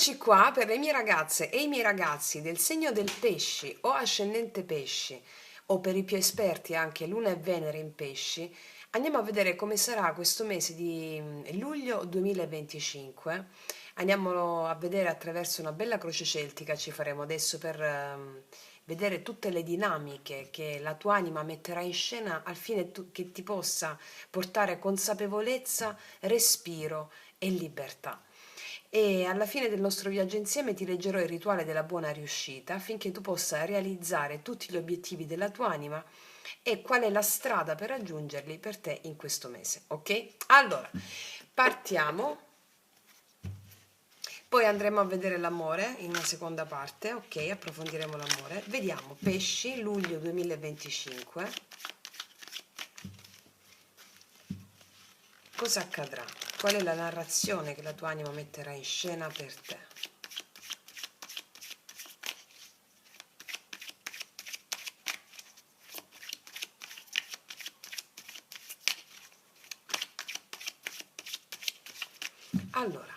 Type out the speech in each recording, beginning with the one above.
Eccoci qua per le mie ragazze e i miei ragazzi del segno del pesci o ascendente pesci, o per i più esperti anche Luna e Venere in pesci. Andiamo a vedere come sarà questo mese di luglio 2025. Andiamolo a vedere attraverso una bella croce celtica, ci faremo adesso per vedere tutte le dinamiche che la tua anima metterà in scena al fine che ti possa portare consapevolezza, respiro e libertà. E alla fine del nostro viaggio insieme ti leggerò il rituale della buona riuscita affinché tu possa realizzare tutti gli obiettivi della tua anima e qual è la strada per raggiungerli per te in questo mese, ok? Allora, partiamo. Poi andremo a vedere l'amore in una seconda parte, ok? Approfondiremo l'amore. Vediamo, pesci, luglio 2025. Cosa accadrà? Qual è la narrazione che la tua anima metterà in scena per te? Allora,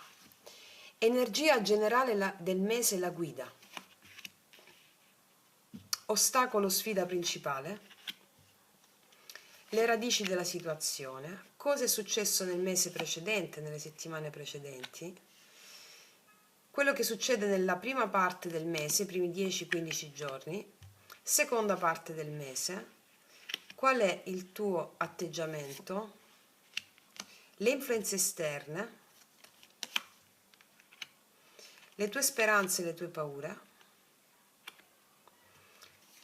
energia generale del mese, la guida. Ostacolo, sfida principale. Le radici della situazione. Cosa è successo nel mese precedente, nelle settimane precedenti. Quello che succede nella prima parte del mese, i primi 10-15 giorni. Seconda parte del mese. Qual è il tuo atteggiamento? Le influenze esterne. Le tue speranze e le tue paure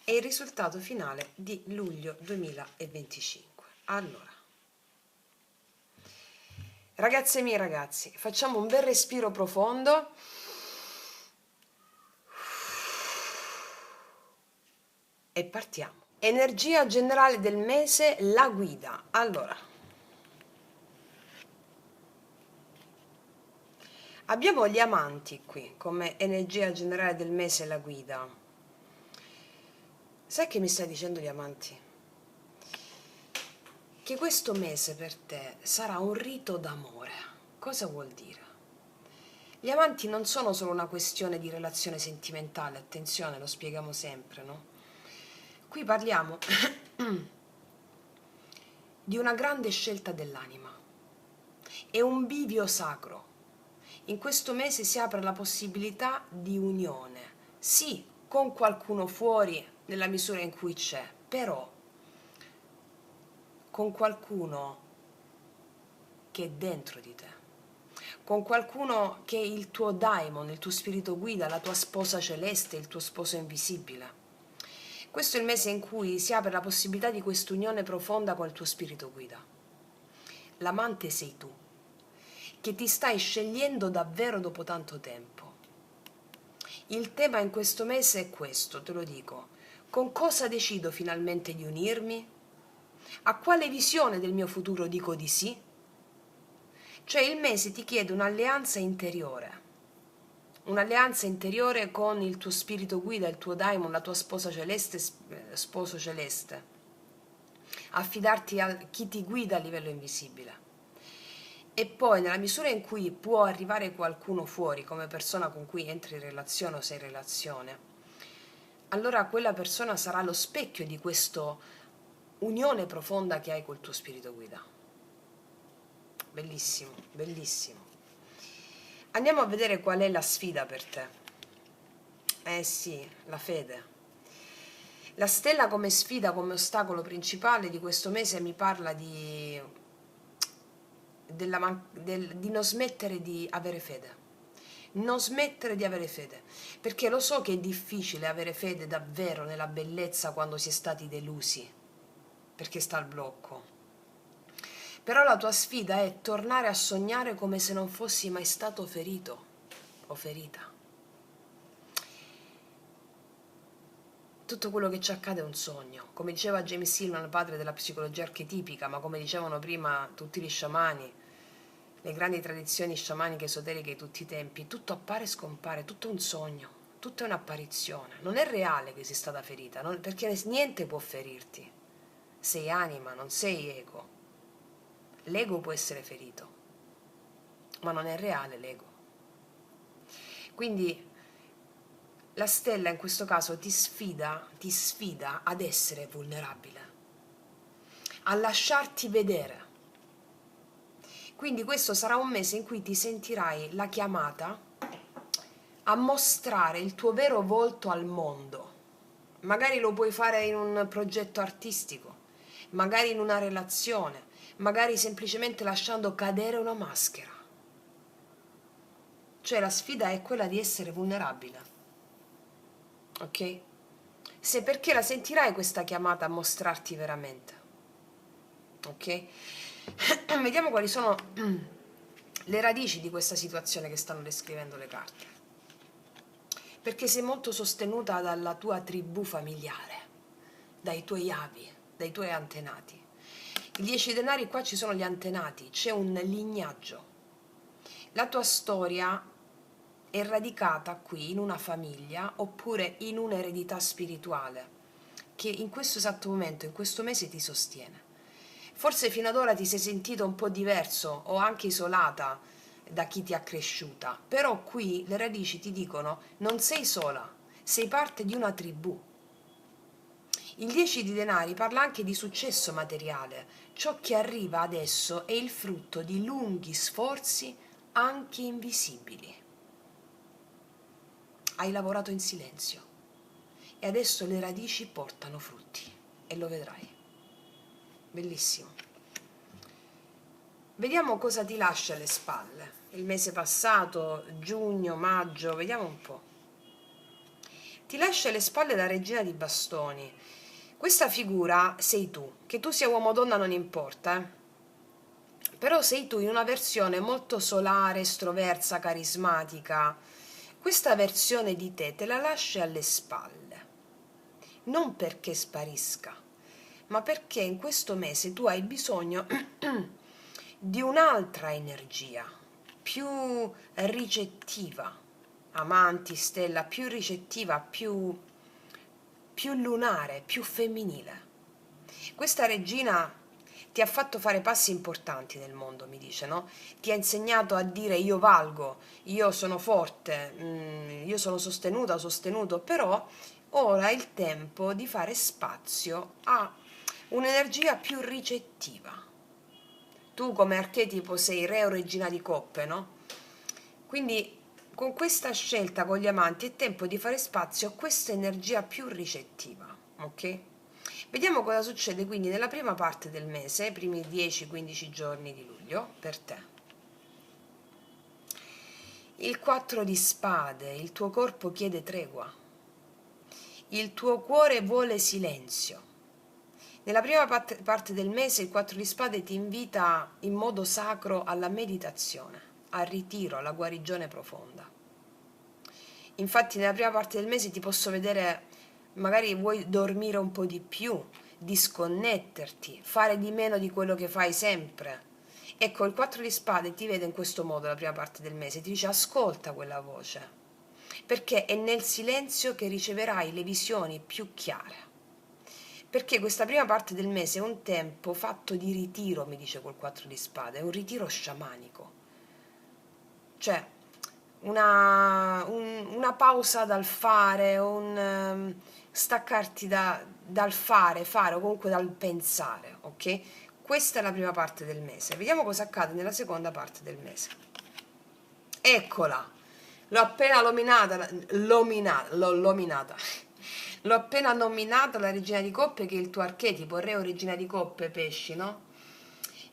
e il risultato finale di luglio 2025. Allora, ragazze mie e ragazzi, facciamo un bel respiro profondo e partiamo. Energia generale del mese, la guida. Allora, abbiamo gli amanti qui come energia generale del mese, la guida. Sai che mi stai dicendo gli amanti? Che questo mese per te sarà un rito d'amore. Cosa vuol dire? Gli amanti non sono solo una questione di relazione sentimentale, attenzione, lo spieghiamo sempre, no? Qui parliamo di una grande scelta dell'anima. È un bivio sacro. In questo mese si apre la possibilità di unione, sì, con qualcuno fuori nella misura in cui c'è, però con qualcuno che è dentro di te, con qualcuno che è il tuo daimon, il tuo spirito guida, la tua sposa celeste, il tuo sposo invisibile. Questo è il mese in cui si apre la possibilità di quest'unione profonda con il tuo spirito guida. L'amante sei tu, che ti stai scegliendo davvero dopo tanto tempo. Il tema in questo mese è questo, te lo dico. Con cosa decido finalmente di unirmi? A quale visione del mio futuro dico di sì? Cioè il mese ti chiede un'alleanza interiore con il tuo spirito guida, il tuo daimon, la tua sposa celeste, sposo celeste. Affidarti a chi ti guida a livello invisibile. E poi nella misura in cui può arrivare qualcuno fuori come persona con cui entri in relazione o sei in relazione, allora quella persona sarà lo specchio di questa unione profonda che hai col tuo spirito guida. Bellissimo, bellissimo. Andiamo a vedere qual è la sfida per te. Eh sì, la fede. La stella come sfida, come ostacolo principale di questo mese mi parla di non smettere di avere fede. Non smettere di avere fede, perché lo so che è difficile avere fede davvero nella bellezza quando si è stati delusi, perché sta il blocco. Però la tua sfida è tornare a sognare come se non fossi mai stato ferito o ferita. Tutto quello che ci accade è un sogno. Come diceva James Hillman, padre della psicologia archetipica, ma come dicevano prima tutti gli sciamani, le grandi tradizioni sciamaniche esoteriche di tutti i tempi, tutto appare e scompare, tutto è un sogno, tutto è un'apparizione. Non è reale che sei stata ferita, perché niente può ferirti. Sei anima, non sei ego. L'ego può essere ferito, ma non è reale l'ego. Quindi la stella in questo caso ti sfida ad essere vulnerabile, a lasciarti vedere. Quindi questo sarà un mese in cui ti sentirai la chiamata a mostrare il tuo vero volto al mondo. Magari lo puoi fare in un progetto artistico, magari in una relazione, magari semplicemente lasciando cadere una maschera. Cioè la sfida è quella di essere vulnerabile. Ok? Se perché la sentirai questa chiamata a mostrarti veramente. Ok? Vediamo quali sono le radici di questa situazione che stanno descrivendo le carte. Perché sei molto sostenuta dalla tua tribù familiare, dai tuoi avi, dai tuoi antenati. I 10 denari qua ci sono gli antenati, c'è un lignaggio. La tua storia è radicata qui in una famiglia oppure in un'eredità spirituale che in questo esatto momento, in questo mese ti sostiene. Forse fino ad ora ti sei sentito un po' diverso o anche isolata da chi ti ha cresciuta, però qui le radici ti dicono non sei sola, sei parte di una tribù. Il 10 di denari parla anche di successo materiale. Ciò che arriva adesso è il frutto di lunghi sforzi anche invisibili. Hai lavorato in silenzio e adesso le radici portano frutti e lo vedrai. Bellissimo. Vediamo cosa ti lascia alle spalle. Il mese passato, giugno, maggio, vediamo un po'. Ti lascia alle spalle la regina di bastoni. Questa figura sei tu, che tu sia uomo o donna non importa, però sei tu in una versione molto solare, estroversa, carismatica. Questa versione di te la lasci alle spalle, non perché sparisca, ma perché in questo mese tu hai bisogno di un'altra energia, più ricettiva, amanti, stella, più ricettiva, più lunare, più femminile. Questa regina ti ha fatto fare passi importanti nel mondo, mi dice, no? Ti ha insegnato a dire io valgo, io sono forte, io sono sostenuta, sostenuto, però ora è il tempo di fare spazio a un'energia più ricettiva. Tu come archetipo sei re o regina di coppe, no? Quindi con questa scelta con gli amanti è tempo di fare spazio a questa energia più ricettiva, ok? Vediamo cosa succede quindi nella prima parte del mese, i primi 10-15 giorni di luglio, per te. Il 4 di spade, il tuo corpo chiede tregua, il tuo cuore vuole silenzio. Nella prima parte del mese il 4 di spade ti invita in modo sacro alla meditazione, al ritiro, alla guarigione profonda. Infatti nella prima parte del mese ti posso vedere, magari vuoi dormire un po' di più, disconnetterti, fare di meno di quello che fai sempre. Ecco, il 4 di spade ti vede in questo modo la prima parte del mese, ti dice ascolta quella voce, perché è nel silenzio che riceverai le visioni più chiare. Perché questa prima parte del mese è un tempo fatto di ritiro, mi dice col 4 di spade, è un ritiro sciamanico. Cioè, una pausa dal fare, staccarti dal fare o comunque dal pensare, ok? Questa è la prima parte del mese. Vediamo cosa accade nella seconda parte del mese. Eccola, l'ho appena L'ho appena nominata la regina di coppe, che è il tuo archetipo, re o regina di coppe, pesci, no?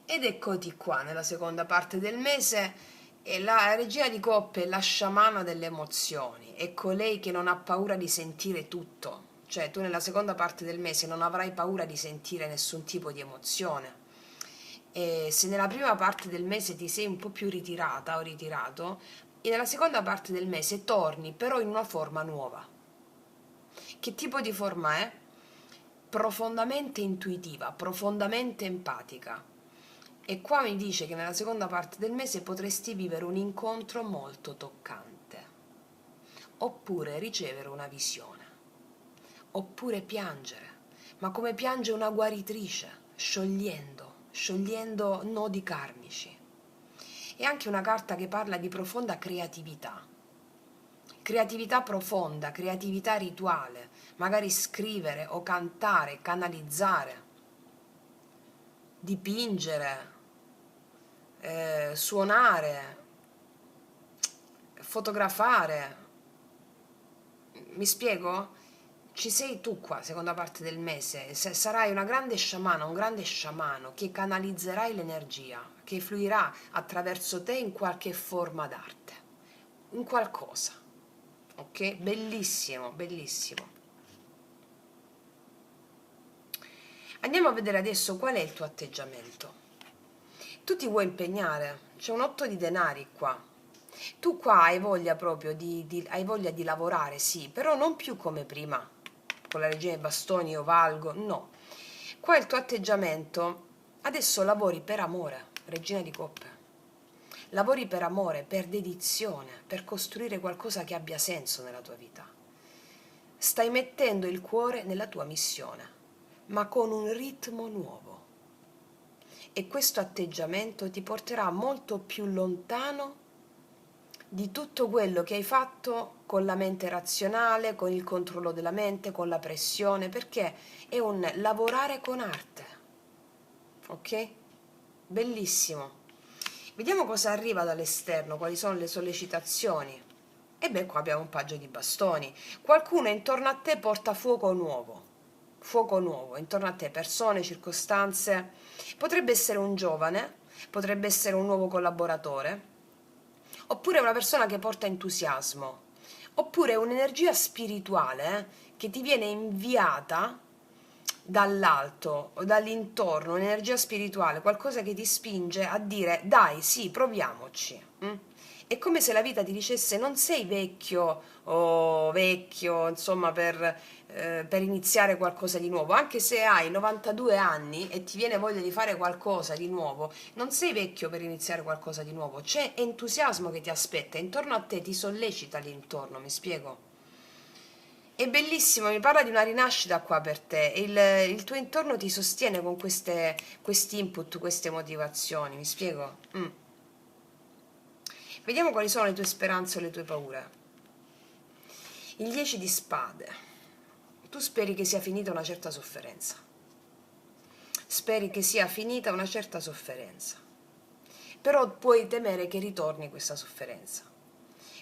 Ed eccoti qua nella seconda parte del mese. E la regina di coppe è la sciamana delle emozioni, è colei che non ha paura di sentire tutto. Cioè tu nella seconda parte del mese non avrai paura di sentire nessun tipo di emozione. E se nella prima parte del mese ti sei un po' più ritirata o ritirato, e nella seconda parte del mese torni però in una forma nuova. Che tipo di forma è? Profondamente intuitiva, profondamente empatica. E qua mi dice che nella seconda parte del mese potresti vivere un incontro molto toccante, oppure ricevere una visione, oppure piangere, ma come piange una guaritrice, sciogliendo nodi karmici. È anche una carta che parla di profonda creatività. creatività profonda, creatività rituale, magari scrivere o cantare, canalizzare, dipingere, suonare, fotografare. Mi spiego? Ci sei tu qua, seconda parte del mese, sarai una grande sciamana, un grande sciamano che canalizzerai l'energia, che fluirà attraverso te in qualche forma d'arte, in qualcosa, ok? Bellissimo, bellissimo. Andiamo a vedere adesso qual è il tuo atteggiamento. Tu ti vuoi impegnare, c'è un 8 di denari qua. Tu qua hai voglia proprio hai voglia di lavorare, sì, però non più come prima, con la regina dei bastoni io valgo, no. Qua il tuo atteggiamento, adesso lavori per amore, regina di coppe. Lavori per amore, per dedizione, per costruire qualcosa che abbia senso nella tua vita. Stai mettendo il cuore nella tua missione, ma con un ritmo nuovo. E questo atteggiamento ti porterà molto più lontano di tutto quello che hai fatto con la mente razionale, con il controllo della mente, con la pressione, perché è un lavorare con arte. Ok? Bellissimo. Vediamo cosa arriva dall'esterno, quali sono le sollecitazioni. E beh, qua abbiamo un paggio di bastoni. Qualcuno intorno a te porta fuoco nuovo, intorno a te, persone, circostanze. Potrebbe essere un giovane, potrebbe essere un nuovo collaboratore, oppure una persona che porta entusiasmo, oppure un'energia spirituale che ti viene inviata dall'alto o dall'intorno, un'energia spirituale, qualcosa che ti spinge a dire dai, sì, proviamoci. È come se la vita ti dicesse non sei vecchio o vecchio, insomma, per iniziare qualcosa di nuovo, anche se hai 92 anni e ti viene voglia di fare qualcosa di nuovo, non sei vecchio per iniziare qualcosa di nuovo, c'è entusiasmo che ti aspetta, intorno a te ti sollecita l'intorno, mi spiego? È bellissimo, mi parla di una rinascita qua per te, il tuo intorno ti sostiene con questi input, queste motivazioni, mi spiego? Vediamo quali sono le tue speranze o le tue paure. Il 10 di spade. Tu speri che sia finita una certa sofferenza. Speri che sia finita una certa sofferenza. Però puoi temere che ritorni questa sofferenza.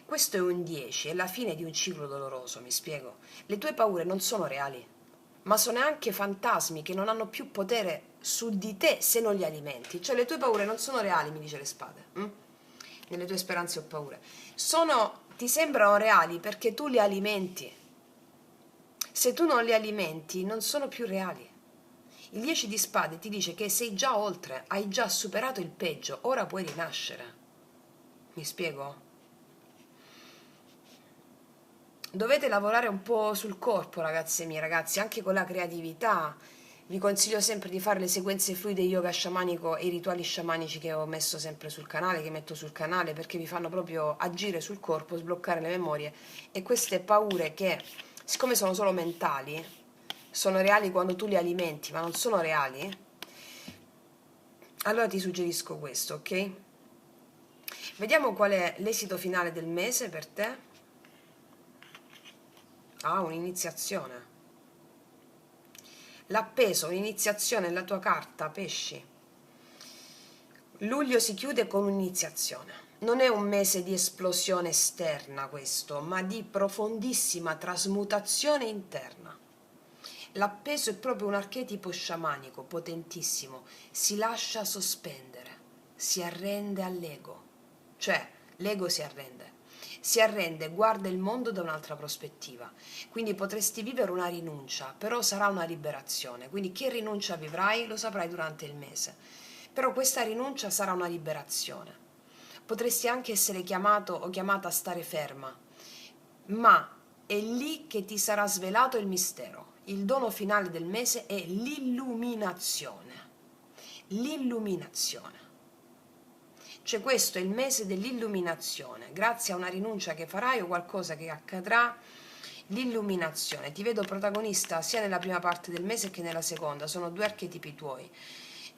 Questo è un 10, è la fine di un ciclo doloroso, mi spiego. Le tue paure non sono reali, ma sono anche fantasmi che non hanno più potere su di te se non li alimenti. Cioè le tue paure non sono reali, mi dice le spade. Nelle tue speranze o paure. Ti sembrano reali perché tu li alimenti. Se tu non li alimenti, non sono più reali. Il 10 di spade ti dice che sei già oltre, hai già superato il peggio, ora puoi rinascere. Mi spiego? Dovete lavorare un po' sul corpo, ragazze mie, ragazzi, anche con la creatività. Vi consiglio sempre di fare le sequenze fluide yoga sciamanico e i rituali sciamanici che ho messo sempre sul canale, che metto sul canale, perché vi fanno proprio agire sul corpo, sbloccare le memorie e queste paure che, siccome sono solo mentali, sono reali quando tu li alimenti, ma non sono reali, allora ti suggerisco questo, ok? Vediamo qual è l'esito finale del mese per te. Ah, un'iniziazione. L'appeso, un'iniziazione nella tua carta, pesci. Luglio si chiude con un'iniziazione. Non è un mese di esplosione esterna questo, ma di profondissima trasmutazione interna. L'appeso è proprio un archetipo sciamanico, potentissimo. Si lascia sospendere, si arrende all'ego. Cioè, l'ego si arrende, guarda il mondo da un'altra prospettiva. Quindi potresti vivere una rinuncia, però sarà una liberazione. Quindi che rinuncia vivrai lo saprai durante il mese. Però questa rinuncia sarà una liberazione. Potresti anche essere chiamato o chiamata a stare ferma, ma è lì che ti sarà svelato il mistero. Il dono finale del mese è l'illuminazione. L'illuminazione. Cioè questo è il mese dell'illuminazione, grazie a una rinuncia che farai o qualcosa che accadrà, l'illuminazione. Ti vedo protagonista sia nella prima parte del mese che nella seconda, sono due archetipi tuoi.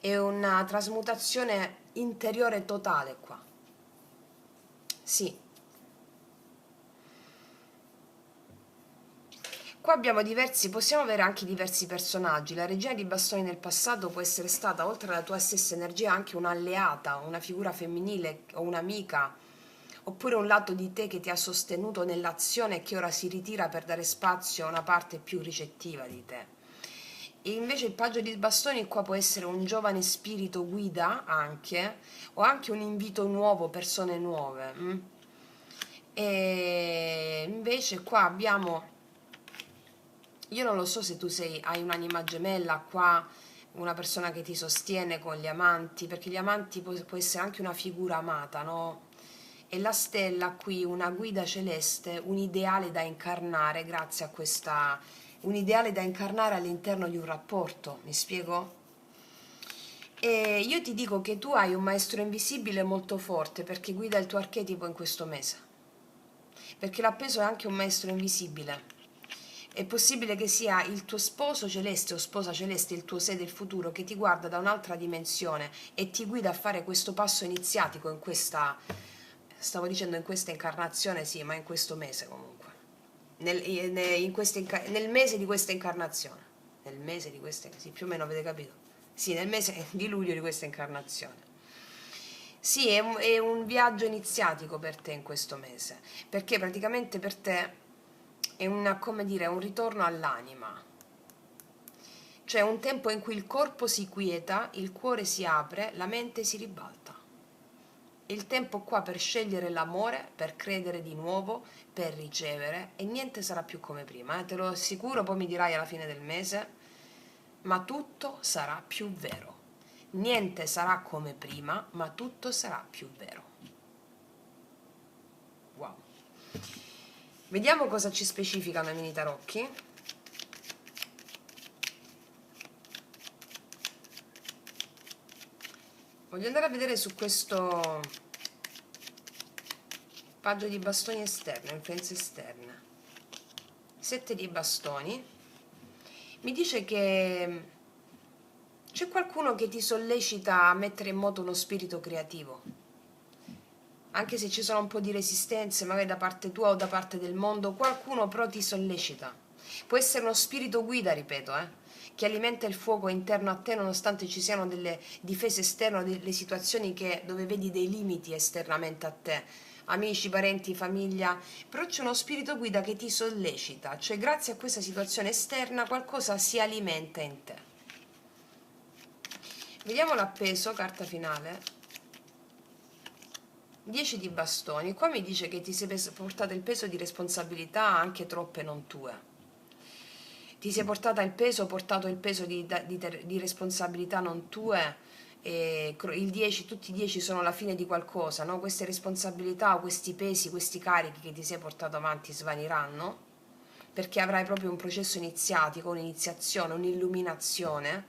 È una trasmutazione interiore totale qua. Sì. Qua abbiamo possiamo avere anche diversi personaggi. La regina di bastoni nel passato può essere stata, oltre alla tua stessa energia, anche un'alleata, una figura femminile o un'amica, oppure un lato di te che ti ha sostenuto nell'azione e che ora si ritira per dare spazio a una parte più ricettiva di te. E invece il paggio di bastoni qua può essere un giovane spirito guida anche, o anche un invito nuovo, persone nuove. E invece qua abbiamo, io non lo so se tu hai un'anima gemella qua, una persona che ti sostiene con gli amanti, perché gli amanti può essere anche una figura amata, no? E la stella qui, una guida celeste, un ideale da incarnare grazie a questa, un ideale da incarnare all'interno di un rapporto, mi spiego? E io ti dico che tu hai un maestro invisibile molto forte perché guida il tuo archetipo in questo mese, perché l'appeso è anche un maestro invisibile. È possibile che sia il tuo sposo celeste o sposa celeste, il tuo sé del futuro, che ti guarda da un'altra dimensione e ti guida a fare questo passo iniziatico in questa, stavo dicendo in questa incarnazione, sì, ma in questo mese comunque, nel mese di questa incarnazione, nel mese di questa, sì, più o meno avete capito, sì, nel mese di luglio di questa incarnazione. Sì, è un viaggio iniziatico per te in questo mese, perché praticamente per te è come dire, un ritorno all'anima, cioè un tempo in cui il corpo si quieta, il cuore si apre, la mente si ribalta. Il tempo qua per scegliere l'amore, per credere di nuovo, per ricevere, e niente sarà più come prima, te lo assicuro, poi mi dirai alla fine del mese, ma tutto sarà più vero. Niente sarà come prima, ma tutto sarà più vero. Wow. Vediamo cosa ci specificano i mini tarocchi. Voglio andare a vedere su questo paggio di bastoni esterno, influenze esterne. 7 di bastoni. Mi dice che c'è qualcuno che ti sollecita a mettere in moto uno spirito creativo. Anche se ci sono un po' di resistenze, magari da parte tua o da parte del mondo, qualcuno però ti sollecita. Può essere uno spirito guida, ripeto, che alimenta il fuoco interno a te nonostante ci siano delle difese esterne, delle situazioni dove vedi dei limiti esternamente a te, amici, parenti, famiglia, però c'è uno spirito guida che ti sollecita, cioè grazie a questa situazione esterna qualcosa si alimenta in te. Vediamo l'appeso, carta finale. 10 di bastoni, qua mi dice che ti sei portata il peso di responsabilità anche troppe non tue. Ti sei portato il peso di responsabilità non tue, e il 10, tutti i 10 sono la fine di qualcosa, no? Queste responsabilità o questi pesi, questi carichi che ti sei portato avanti svaniranno, perché avrai proprio un processo iniziatico, un'iniziazione, un'illuminazione,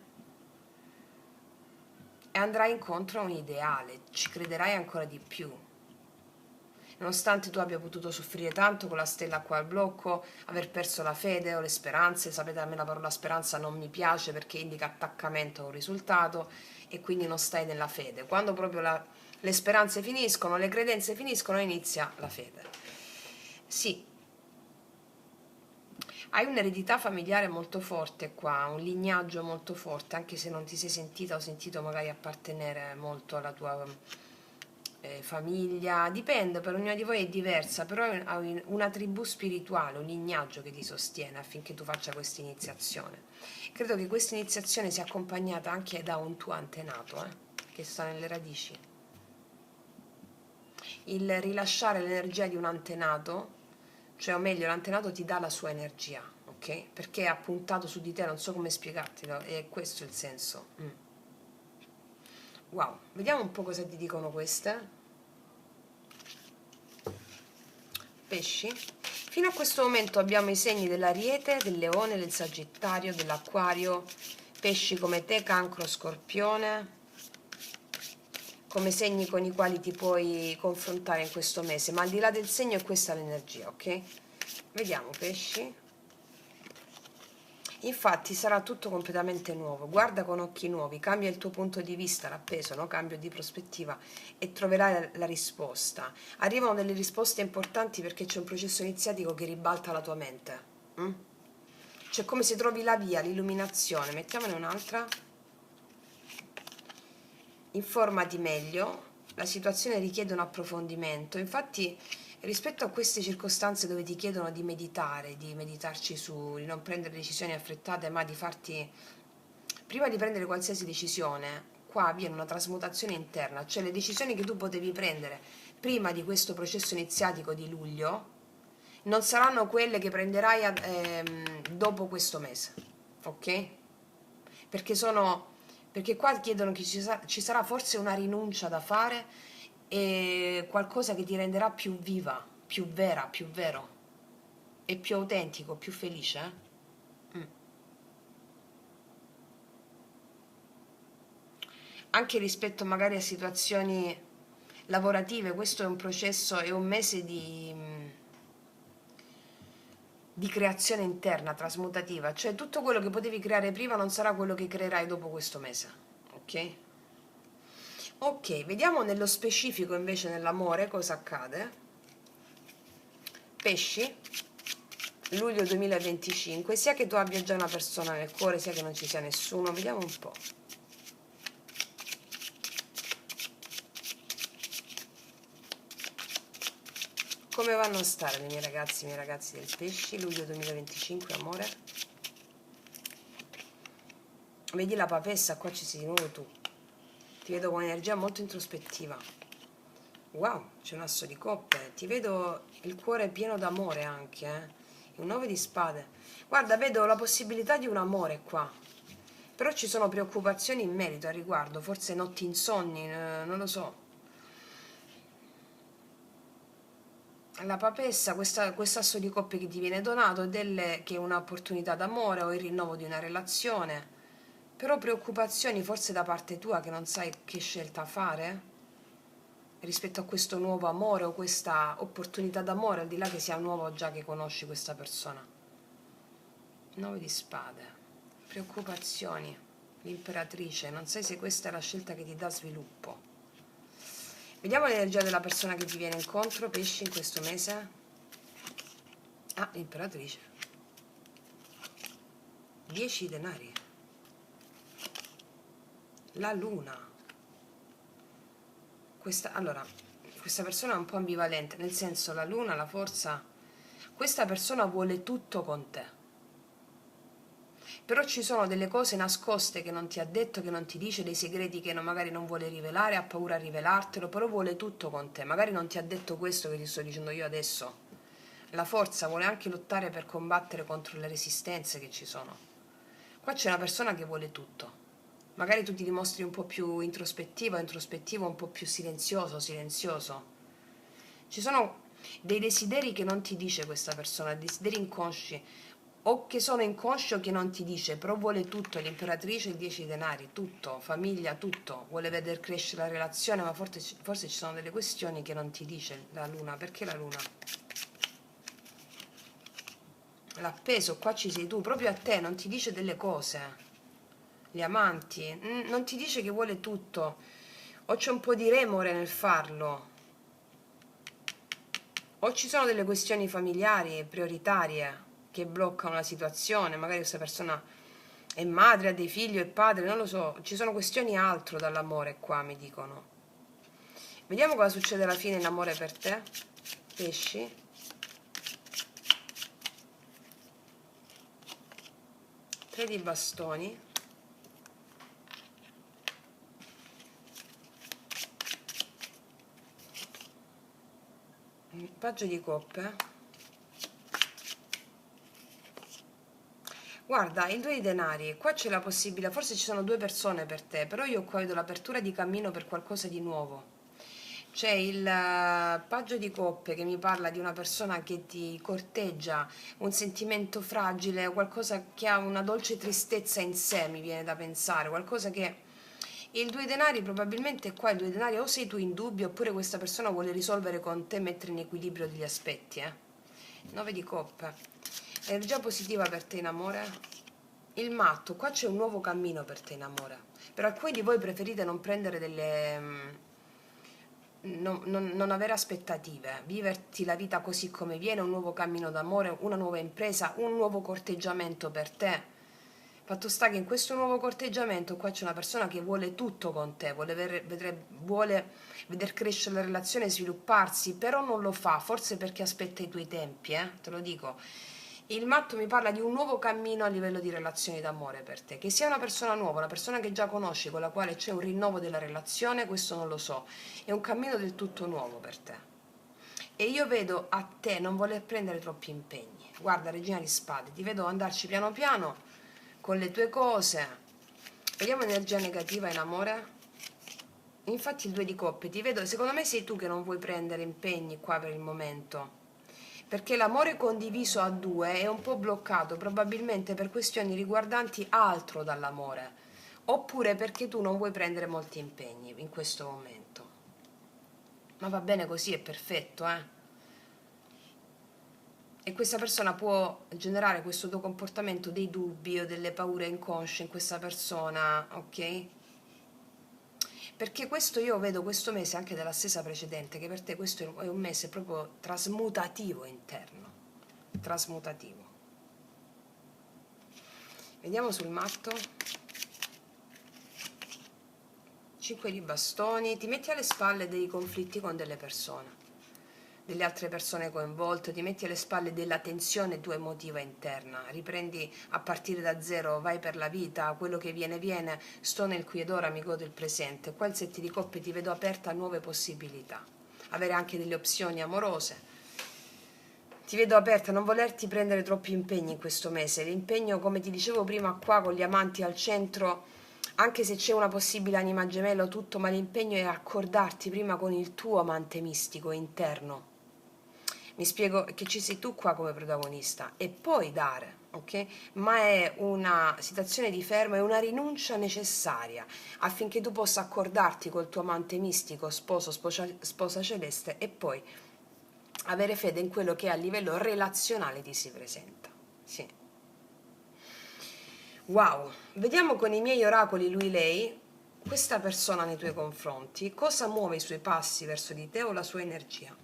e andrai incontro a un ideale, ci crederai ancora di più. Nonostante tu abbia potuto soffrire tanto con la stella qua al blocco, aver perso la fede o le speranze, sapete a me la parola speranza non mi piace perché indica attaccamento a un risultato e quindi non stai nella fede. Quando proprio le speranze finiscono, le credenze finiscono, inizia la fede. Sì, hai un'eredità familiare molto forte qua, un lignaggio molto forte, anche se non ti sei sentita o sentito magari appartenere molto alla tua famiglia, dipende, per ognuna di voi è diversa, però hai una tribù spirituale, un lignaggio che ti sostiene affinché tu faccia questa iniziazione. Credo che questa iniziazione sia accompagnata anche da un tuo antenato, che sta nelle radici. Il rilasciare l'energia di un antenato, cioè o meglio l'antenato ti dà la sua energia, ok? Perché è appuntato su di te, non so come spiegartelo, è questo il senso. Wow, vediamo un po' cosa ti dicono queste. Pesci. Fino a questo momento abbiamo i segni dell'Ariete, del Leone, del Sagittario, dell'Acquario, pesci come te, Cancro, Scorpione, come segni con i quali ti puoi confrontare in questo mese, ma al di là del segno è questa l'energia, ok? Vediamo, pesci. Infatti sarà tutto completamente nuovo, guarda con occhi nuovi, cambia il tuo punto di vista, l'appeso, no? Cambio di prospettiva e troverai la risposta. Arrivano delle risposte importanti perché c'è un processo iniziatico che ribalta la tua mente. Cioè come se trovi la via, l'illuminazione. Mettiamone un'altra. Informati meglio, la situazione richiede un approfondimento. Infatti, rispetto a queste circostanze dove ti chiedono di meditare, di meditarci su, di non prendere decisioni affrettate, ma di farti, prima di prendere qualsiasi decisione, qua avviene una trasmutazione interna, cioè le decisioni che tu potevi prendere prima di questo processo iniziatico di luglio non saranno quelle che prenderai dopo questo mese, ok? Perché sono, perché qua chiedono che ci sarà forse una rinuncia da fare e qualcosa che ti renderà più viva, più vera, più vero e più autentico, più felice. Mm. Anche rispetto magari a situazioni lavorative, questo è un processo, è un mese di creazione interna, trasmutativa, cioè tutto quello che potevi creare prima non sarà quello che creerai dopo questo mese, ok? Ok, vediamo nello specifico invece nell'amore cosa accade. Pesci, luglio 2025, sia che tu abbia già una persona nel cuore, sia che non ci sia nessuno, vediamo un po'. Come vanno a stare le mie ragazzi, i miei ragazzi del pesci, luglio 2025, amore? Vedi la papessa, qua ci sei di nuovo tu. Ti vedo con energia molto introspettiva. Wow, c'è un asso di coppe. Ti vedo il cuore pieno d'amore anche, un 9 di spade. Guarda, vedo la possibilità di un amore qua. Però ci sono preoccupazioni in merito al riguardo, forse notti insonni, non lo so. La papessa, quest'asso di coppe che ti viene donato, che è un'opportunità d'amore o il rinnovo di una relazione, però preoccupazioni forse da parte tua che non sai che scelta fare rispetto a questo nuovo amore o questa opportunità d'amore, al di là che sia nuovo o già che conosci questa persona. 9 di spade, preoccupazioni, l'imperatrice, non sai se questa è la scelta che ti dà sviluppo. Vediamo l'energia della persona che ti viene incontro, pesci, in questo mese. Ah, l'imperatrice. 10 denari. La luna. Allora, questa persona è un po' ambivalente, nel senso la luna, la forza. Questa persona vuole tutto con te. Però ci sono delle cose nascoste che non ti ha detto, che non ti dice, dei segreti che magari non vuole rivelare, ha paura a rivelartelo, però vuole tutto con te. Magari non ti ha detto questo che ti sto dicendo io adesso. La forza vuole anche lottare per combattere contro le resistenze che ci sono. Qua c'è una persona che vuole tutto. Magari tu ti dimostri un po' più introspettivo, un po' più silenzioso, silenzioso. Ci sono dei desideri che non ti dice questa persona, desideri inconsci, o che sono inconsci o che non ti dice, però vuole tutto, l'imperatrice, il 10 denari, tutto, famiglia, tutto, vuole vedere crescere la relazione, ma forse ci sono delle questioni che non ti dice la luna. Perché la luna? L'appeso, qua ci sei tu, proprio a te, non ti dice delle cose. Gli amanti, non ti dice che vuole tutto, o c'è un po' di remore nel farlo, o ci sono delle questioni familiari prioritarie che bloccano la situazione, magari questa persona è madre, ha dei figli, è padre, non lo so, ci sono questioni altro dall'amore qua, mi dicono. Vediamo cosa succede alla fine in amore per te, pesci. Tre di bastoni. Paggio di coppe. Guarda, il 2 di denari, qua c'è la possibilità, forse ci sono due persone per te, però io qua vedo l'apertura di cammino per qualcosa di nuovo. C'è il paggio di coppe che mi parla di una persona che ti corteggia, un sentimento fragile, qualcosa che ha una dolce tristezza in sé, mi viene da pensare, qualcosa che... Il 2 denari probabilmente qua il 2 denari o sei tu in dubbio oppure questa persona vuole risolvere con te, mettere in equilibrio degli aspetti, 9 di coppe. Energia positiva per te in amore? Il matto, qua c'è un nuovo cammino per te in amore. Per alcuni di voi preferite non prendere non avere aspettative, viverti la vita così come viene, un nuovo cammino d'amore, una nuova impresa, un nuovo corteggiamento per te. Fatto sta che in questo nuovo corteggiamento qua c'è una persona che vuole tutto con te, vuole veder crescere la relazione, svilupparsi, però non lo fa, forse perché aspetta i tuoi tempi, te lo dico. Il matto mi parla di un nuovo cammino a livello di relazioni d'amore per te, che sia una persona nuova, una persona che già conosci, con la quale c'è un rinnovo della relazione, questo non lo so, è un cammino del tutto nuovo per te. E io vedo a te non voler prendere troppi impegni. Guarda, Regina di Spade, ti vedo andarci piano piano con le tue cose. Vediamo energia negativa in amore. Infatti il 2 di coppe, ti vedo, secondo me sei tu che non vuoi prendere impegni qua per il momento, perché l'amore condiviso a due è un po' bloccato, probabilmente per questioni riguardanti altro dall'amore, oppure perché tu non vuoi prendere molti impegni in questo momento. Ma va bene così, è perfetto, E questa persona può generare questo tuo comportamento dei dubbi o delle paure inconsce in questa persona, ok? Perché questo io vedo questo mese anche della stessa precedente, che per te questo è un mese proprio trasmutativo interno, trasmutativo. Vediamo sul matto. 5 di bastoni, ti metti alle spalle dei conflitti con delle persone, delle altre persone coinvolte, ti metti alle spalle della tensione tua emotiva interna, riprendi a partire da zero, vai per la vita, quello che viene viene, sto nel qui ed ora, mi godo il presente. Qua il 7 di coppe ti vedo aperta a nuove possibilità, avere anche delle opzioni amorose. Ti vedo aperta a non volerti prendere troppi impegni in questo mese. L'impegno, come ti dicevo prima, qua con gli amanti al centro, anche se c'è una possibile anima gemella o tutto, ma l'impegno è accordarti prima con il tuo amante mistico interno. Mi spiego che ci sei tu qua come protagonista e poi dare, ok? Ma è una situazione di fermo, è una rinuncia necessaria affinché tu possa accordarti col tuo amante mistico, sposo, sposa celeste e poi avere fede in quello che a livello relazionale ti si presenta. Sì. Wow, vediamo con i miei oracoli lui-lei, questa persona nei tuoi confronti, cosa muove i suoi passi verso di te o la sua energia.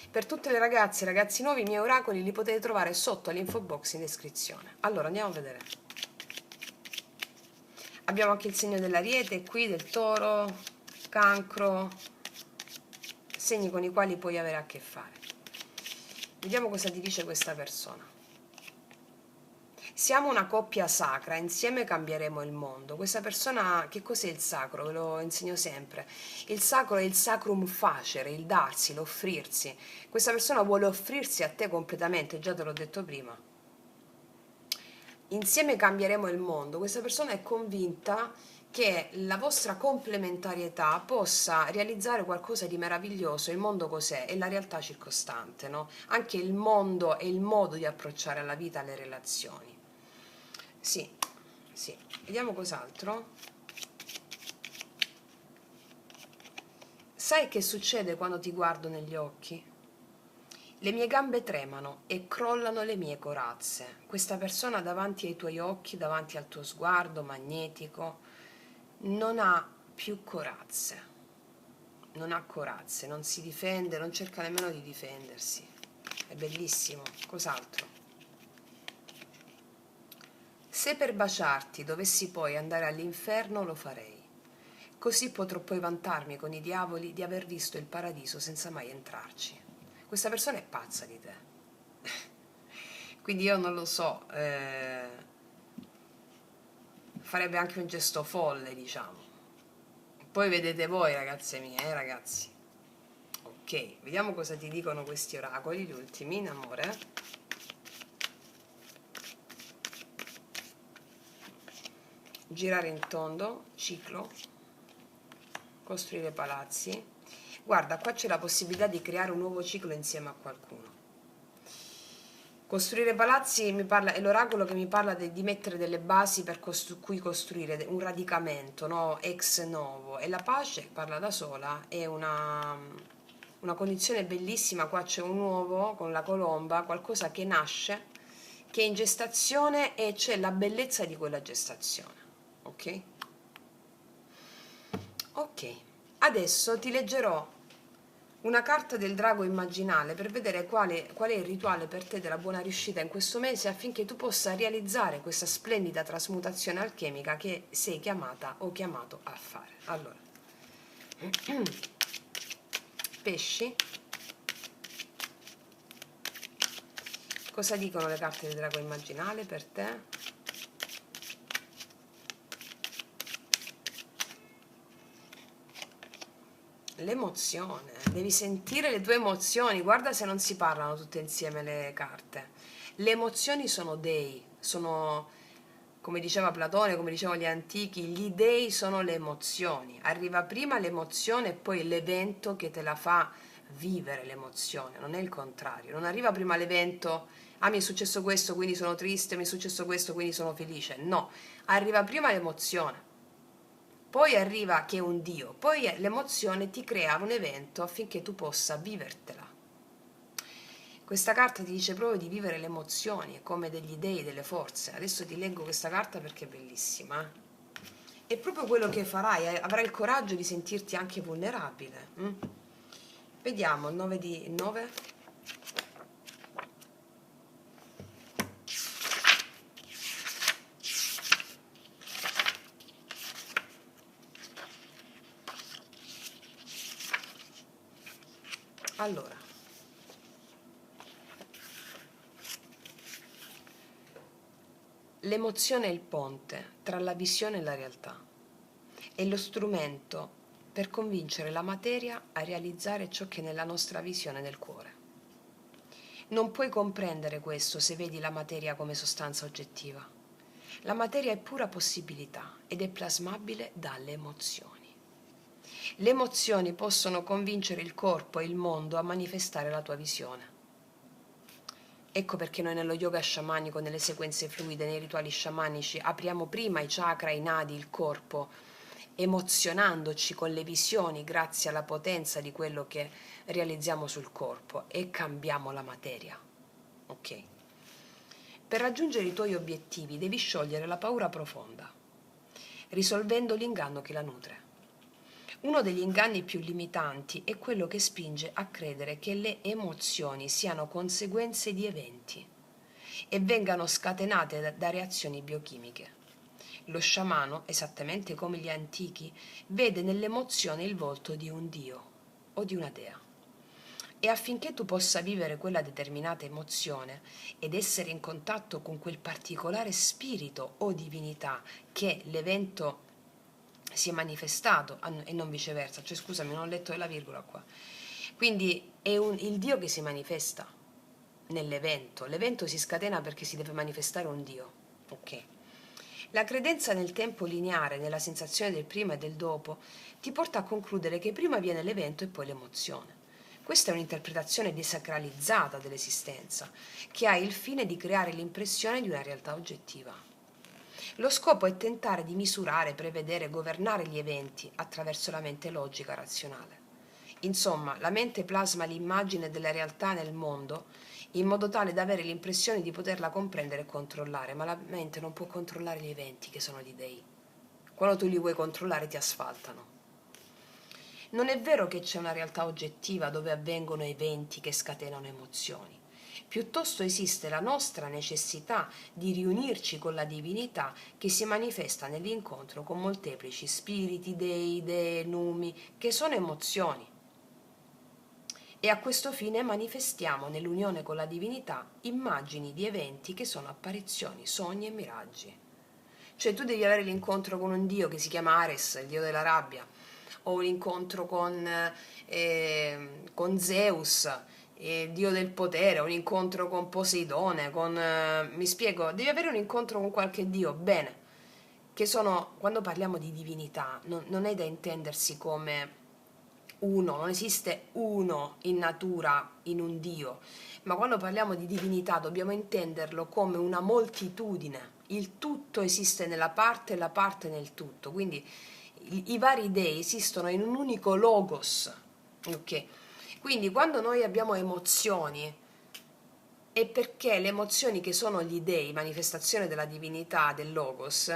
Per tutte le ragazze e ragazzi nuovi i miei oracoli li potete trovare sotto all'info box in descrizione. Allora andiamo a vedere. Abbiamo anche il segno dell'Ariete qui, del Toro, Cancro, segni con i quali puoi avere a che fare. Vediamo cosa ti dice questa persona. Siamo una coppia sacra, insieme cambieremo il mondo. Questa persona, che cos'è il sacro? Ve lo insegno sempre. Il sacro è il sacrum facere, il darsi, l'offrirsi. Questa persona vuole offrirsi a te completamente, già te l'ho detto prima. Insieme cambieremo il mondo. Questa persona è convinta che la vostra complementarietà possa realizzare qualcosa di meraviglioso. Il mondo cos'è? È la realtà circostante, no? Anche il mondo è il modo di approcciare alla vita, alle relazioni. Sì, sì. Vediamo cos'altro. Sai che succede quando ti guardo negli occhi? Le mie gambe tremano e crollano le mie corazze. Questa persona davanti ai tuoi occhi, davanti al tuo sguardo magnetico, non ha più corazze. Non ha corazze, non si difende, non cerca nemmeno di difendersi. È bellissimo. Cos'altro? Se per baciarti dovessi poi andare all'inferno, lo farei. Così potrò poi vantarmi con i diavoli di aver visto il paradiso senza mai entrarci. Questa persona è pazza di te. Quindi io non lo so, farebbe anche un gesto folle, diciamo. Poi vedete voi, ragazze mie, ragazzi. Ok, vediamo cosa ti dicono questi oracoli, gli ultimi in amore. Girare in tondo, ciclo, costruire palazzi. Guarda, qua c'è la possibilità di creare un nuovo ciclo insieme a qualcuno. Costruire palazzi è l'oracolo che mi parla di mettere delle basi per cui costruire un radicamento, no? Ex novo. E la pace parla da sola, è una condizione bellissima. Qua c'è un uovo con la colomba, qualcosa che nasce, che è in gestazione e c'è la bellezza di quella gestazione. Ok? Ok. Adesso ti leggerò una carta del drago immaginale per vedere qual è il rituale per te della buona riuscita in questo mese, affinché tu possa realizzare questa splendida trasmutazione alchemica che sei chiamata o chiamato a fare. Allora, pesci, cosa dicono le carte del drago immaginale per te? L'emozione, devi sentire le tue emozioni, guarda se non si parlano tutte insieme le carte. Le emozioni sono dei, sono, come diceva Platone, come dicevano gli antichi, gli dei sono le emozioni. Arriva prima l'emozione e poi l'evento che te la fa vivere l'emozione, non è il contrario. Non arriva prima l'evento, ah mi è successo questo quindi sono triste, mi è successo questo quindi sono felice. No, arriva prima l'emozione. Poi arriva che è un Dio, poi l'emozione ti crea un evento affinché tu possa vivertela. Questa carta ti dice proprio di vivere le emozioni, come degli dei, delle forze. Adesso ti leggo questa carta perché è bellissima. È proprio quello che farai, avrai il coraggio di sentirti anche vulnerabile. Vediamo, il 9 di 9. Allora, l'emozione è il ponte tra la visione e la realtà. È lo strumento per convincere la materia a realizzare ciò che è nella nostra visione del cuore. Non puoi comprendere questo se vedi la materia come sostanza oggettiva. La materia è pura possibilità ed è plasmabile dalle emozioni. Le emozioni possono convincere il corpo e il mondo a manifestare la tua visione. Ecco perché noi nello yoga sciamanico, nelle sequenze fluide, nei rituali sciamanici, apriamo prima i chakra, i nadi, il corpo, emozionandoci con le visioni grazie alla potenza di quello che realizziamo sul corpo e cambiamo la materia. Ok? Per raggiungere i tuoi obiettivi devi sciogliere la paura profonda, risolvendo l'inganno che la nutre. Uno degli inganni più limitanti è quello che spinge a credere che le emozioni siano conseguenze di eventi e vengano scatenate da reazioni biochimiche. Lo sciamano, esattamente come gli antichi, vede nell'emozione il volto di un dio o di una dea. E affinché tu possa vivere quella determinata emozione ed essere in contatto con quel particolare spirito o divinità che l'evento si è manifestato e non viceversa, cioè scusami, non ho letto la virgola qua. Quindi è il Dio che si manifesta nell'evento. L'evento si scatena perché si deve manifestare un Dio. Ok. La credenza nel tempo lineare, nella sensazione del prima e del dopo, ti porta a concludere che prima viene l'evento e poi l'emozione. Questa è un'interpretazione desacralizzata dell'esistenza, che ha il fine di creare l'impressione di una realtà oggettiva. Lo scopo è tentare di misurare, prevedere, governare gli eventi attraverso la mente logica razionale. Insomma, la mente plasma l'immagine della realtà nel mondo in modo tale da avere l'impressione di poterla comprendere e controllare, ma la mente non può controllare gli eventi che sono di dei. Quando tu li vuoi controllare ti asfaltano. Non è vero che c'è una realtà oggettiva dove avvengono eventi che scatenano emozioni. Piuttosto esiste la nostra necessità di riunirci con la divinità che si manifesta nell'incontro con molteplici spiriti, dei, dee, numi, che sono emozioni. E a questo fine manifestiamo nell'unione con la divinità immagini di eventi che sono apparizioni, sogni e miraggi. Cioè tu devi avere l'incontro con un dio che si chiama Ares, il dio della rabbia, o un incontro con Zeus, dio del potere, un incontro con Poseidone, mi spiego, devi avere un incontro con qualche dio, bene, che sono, quando parliamo di divinità, non è da intendersi come uno, non esiste uno in natura in un dio, ma quando parliamo di divinità dobbiamo intenderlo come una moltitudine, il tutto esiste nella parte e la parte nel tutto, quindi i vari dei esistono in un unico logos, ok? Quindi quando noi abbiamo emozioni è perché le emozioni che sono gli dei, manifestazione della divinità, del logos,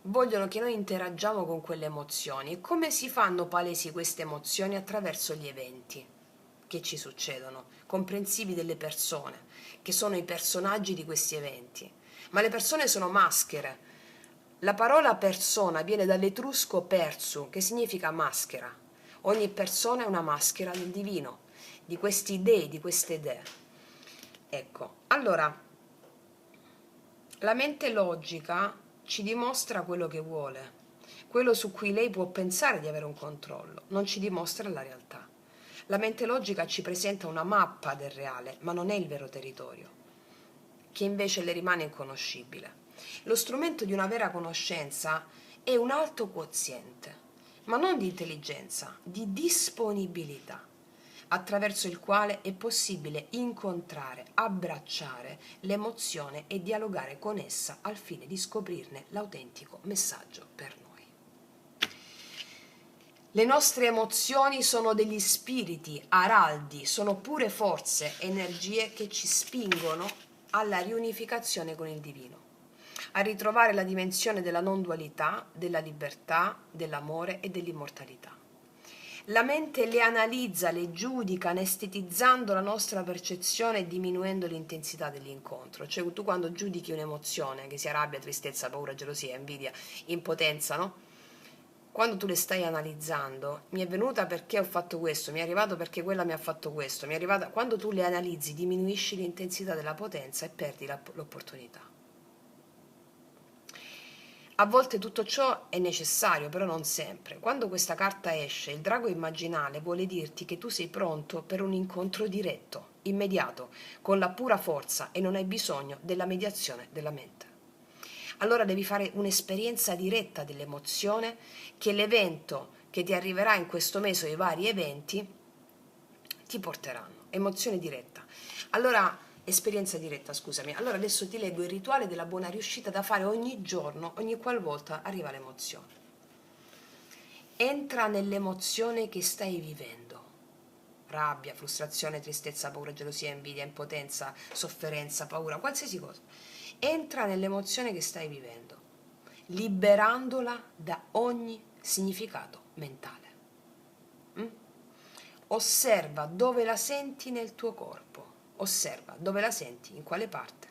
vogliono che noi interagiamo con quelle emozioni. E come si fanno palesi queste emozioni? Attraverso gli eventi che ci succedono, comprensivi delle persone, che sono i personaggi di questi eventi. Ma le persone sono maschere. La parola persona viene dall'etrusco persu, che significa maschera. Ogni persona è una maschera del divino, di questi dei, di queste dee. Ecco, allora, la mente logica ci dimostra quello che vuole, quello su cui lei può pensare di avere un controllo, non ci dimostra la realtà. La mente logica ci presenta una mappa del reale, ma non è il vero territorio, che invece le rimane inconoscibile. Lo strumento di una vera conoscenza è un alto quoziente, ma non di intelligenza, di disponibilità, attraverso il quale è possibile incontrare, abbracciare l'emozione e dialogare con essa al fine di scoprirne l'autentico messaggio per noi. Le nostre emozioni sono degli spiriti, araldi, sono pure forze, energie che ci spingono alla riunificazione con il divino, a ritrovare la dimensione della non dualità, della libertà, dell'amore e dell'immortalità. La mente le analizza, le giudica, anestetizzando la nostra percezione e diminuendo l'intensità dell'incontro. Cioè tu quando giudichi un'emozione, che sia rabbia, tristezza, paura, gelosia, invidia, impotenza, no? Quando tu le stai analizzando, mi è venuta perché ho fatto questo, mi è arrivato perché quella mi ha fatto questo, mi è arrivata... Quando tu le analizzi diminuisci l'intensità della potenza e perdi l'opportunità. A volte tutto ciò è necessario, però non sempre. Quando questa carta esce, il drago immaginale vuole dirti che tu sei pronto per un incontro diretto, immediato, con la pura forza e non hai bisogno della mediazione della mente. Allora devi fare un'esperienza diretta dell'emozione che l'evento che ti arriverà in questo mese o i vari eventi ti porteranno. Emozione diretta. Allora, esperienza diretta, scusami. Allora adesso ti leggo il rituale della buona riuscita da fare ogni giorno, ogni qualvolta arriva l'emozione. Entra nell'emozione che stai vivendo. Rabbia, frustrazione, tristezza, paura, gelosia, invidia, impotenza, sofferenza, paura, qualsiasi cosa. Entra nell'emozione che stai vivendo, liberandola da ogni significato mentale. Osserva dove la senti nel tuo corpo. Osserva dove la senti, in quale parte.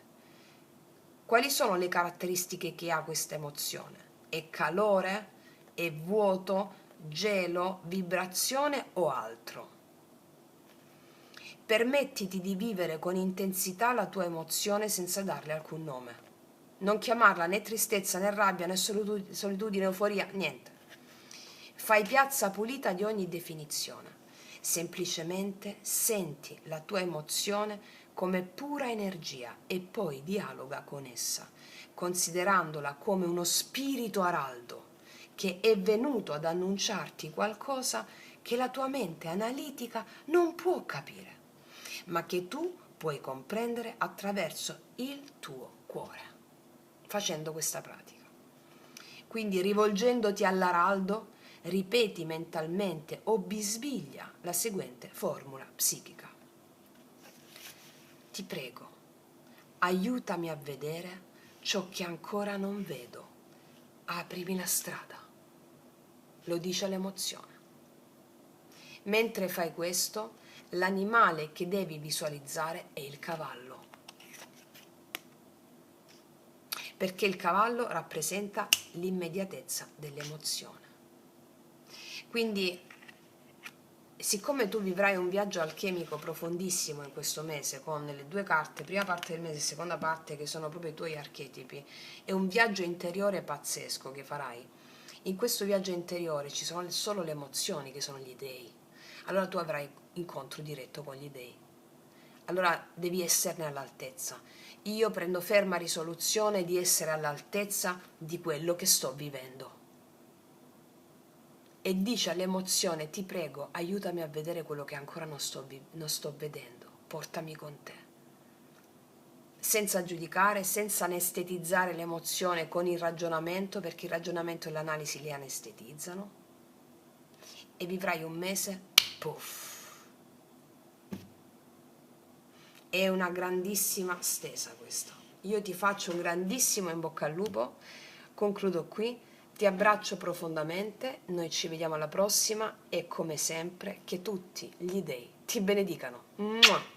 Quali sono le caratteristiche che ha questa emozione? È calore? È vuoto? Gelo? Vibrazione o altro? Permettiti di vivere con intensità la tua emozione senza darle alcun nome. Non chiamarla né tristezza né rabbia né solitudine, euforia, niente. Fai piazza pulita di ogni definizione. Semplicemente senti la tua emozione come pura energia e poi dialoga con essa, considerandola come uno spirito araldo che è venuto ad annunciarti qualcosa che la tua mente analitica non può capire, ma che tu puoi comprendere attraverso il tuo cuore, facendo questa pratica. Quindi rivolgendoti all'araldo, ripeti mentalmente o bisbiglia la seguente formula psichica. Ti prego, aiutami a vedere ciò che ancora non vedo. Aprimi la strada. Lo dice l'emozione. Mentre fai questo, l'animale che devi visualizzare è il cavallo. Perché il cavallo rappresenta l'immediatezza dell'emozione. Quindi, siccome tu vivrai un viaggio alchemico profondissimo in questo mese, con le due carte, prima parte del mese e seconda parte, che sono proprio i tuoi archetipi, è un viaggio interiore pazzesco che farai. In questo viaggio interiore ci sono solo le emozioni, che sono gli dei. Allora tu avrai incontro diretto con gli dei. Allora devi esserne all'altezza. Io prendo ferma risoluzione di essere all'altezza di quello che sto vivendo. E dice all'emozione: ti prego, aiutami a vedere quello che ancora non sto vedendo, portami con te. Senza giudicare, senza anestetizzare l'emozione con il ragionamento, perché il ragionamento e l'analisi li anestetizzano, e vivrai un mese, puff. È una grandissima stesa questa. Io ti faccio un grandissimo in bocca al lupo, Concludo qui, ti abbraccio profondamente, noi ci vediamo alla prossima e come sempre che tutti gli dei ti benedicano. Mua!